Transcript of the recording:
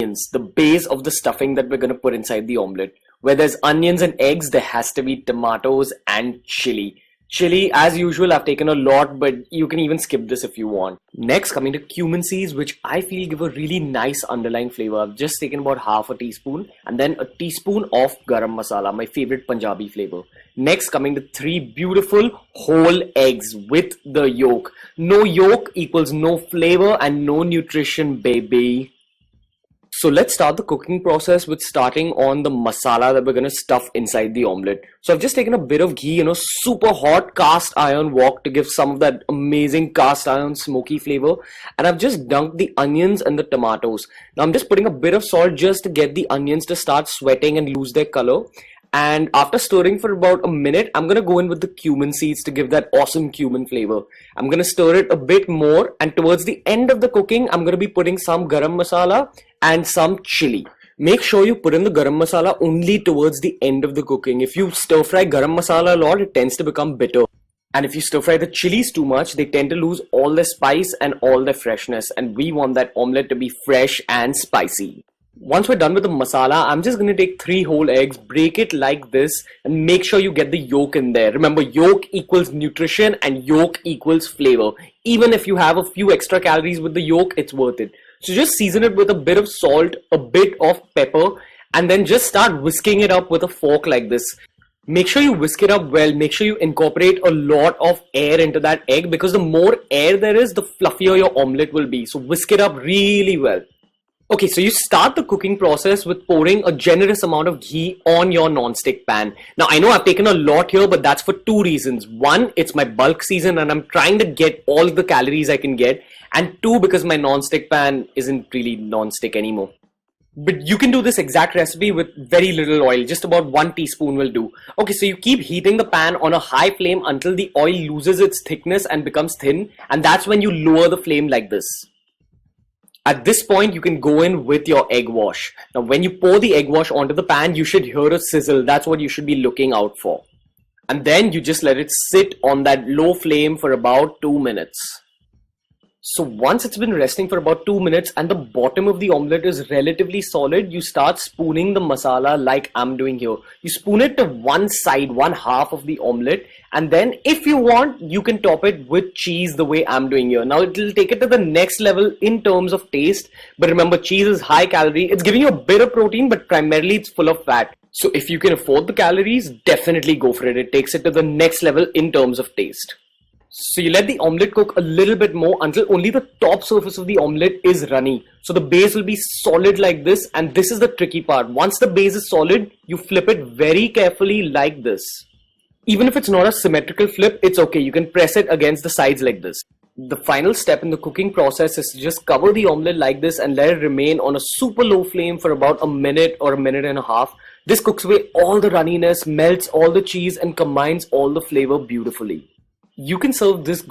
onions, the base of the stuffing that we're going to put inside the omelette. Where there's onions and eggs, there has to be tomatoes and chili. Chili, as usual, I've taken a lot, but you can even skip this if you want. Next, coming to cumin seeds, which I feel give a really nice underlying flavor. I've just taken about half a teaspoon and then a teaspoon of garam masala, my favorite Punjabi flavor. Next, coming to 3 beautiful whole eggs with the yolk. No yolk equals no flavor and no nutrition, baby. So let's start the cooking process with starting on the masala that we're going to stuff inside the omelette. So I've just taken a bit of ghee, super hot cast iron wok to give some of that amazing cast iron smoky flavor. And I've just dunked the onions and the tomatoes. Now I'm just putting a bit of salt just to get the onions to start sweating and lose their color. And after stirring for about a minute, I'm going to go in with the cumin seeds to give that awesome cumin flavor. I'm going to stir it a bit more, and towards the end of the cooking, I'm going to be putting some garam masala and some chili. Make sure you put in the garam masala only towards the end of the cooking. If you stir fry garam masala a lot, it tends to become bitter. And if you stir fry the chilies too much, they tend to lose all their spice and all their freshness. And we want that omelette to be fresh and spicy. Once we're done with the masala, I'm just going to take 3 whole eggs, break it like this, and make sure you get the yolk in there. Remember, yolk equals nutrition and yolk equals flavor. Even if you have a few extra calories with the yolk, it's worth it. So just season it with a bit of salt, a bit of pepper, and then just start whisking it up with a fork like this. Make sure you whisk it up well. Make sure you incorporate a lot of air into that egg, because the more air there is, the fluffier your omelette will be. So whisk it up really well. Okay, so you start the cooking process with pouring a generous amount of ghee on your non-stick pan. Now, I know I've taken a lot here, but that's for 2 reasons. 1, it's my bulk season and I'm trying to get all the calories I can get. And 2, because my non-stick pan isn't really non-stick anymore. But you can do this exact recipe with very little oil. Just about 1 teaspoon will do. Okay, so you keep heating the pan on a high flame until the oil loses its thickness and becomes thin. And that's when you lower the flame like this. At this point, you can go in with your egg wash. Now, when you pour the egg wash onto the pan, you should hear a sizzle. That's what you should be looking out for. And then you just let it sit on that low flame for about 2 minutes. So once it's been resting for about 2 minutes and the bottom of the omelette is relatively solid, you start spooning the masala like I'm doing here. You spoon it to one side, one half of the omelette, and then if you want, you can top it with cheese the way I'm doing here. Now it'll take it to the next level in terms of taste, but remember, cheese is high calorie. It's giving you a bit of protein, but primarily it's full of fat. So if you can afford the calories, definitely go for it. It takes it to the next level in terms of taste. So you let the omelette cook a little bit more until only the top surface of the omelette is runny. So the base will be solid like this, and this is the tricky part. Once the base is solid, you flip it very carefully like this. Even if it's not a symmetrical flip, it's okay. You can press it against the sides like this. The final step in the cooking process is to just cover the omelette like this and let it remain on a super low flame for about a minute or a minute and a half. This cooks away all the runniness, melts all the cheese, and combines all the flavor beautifully. You can serve this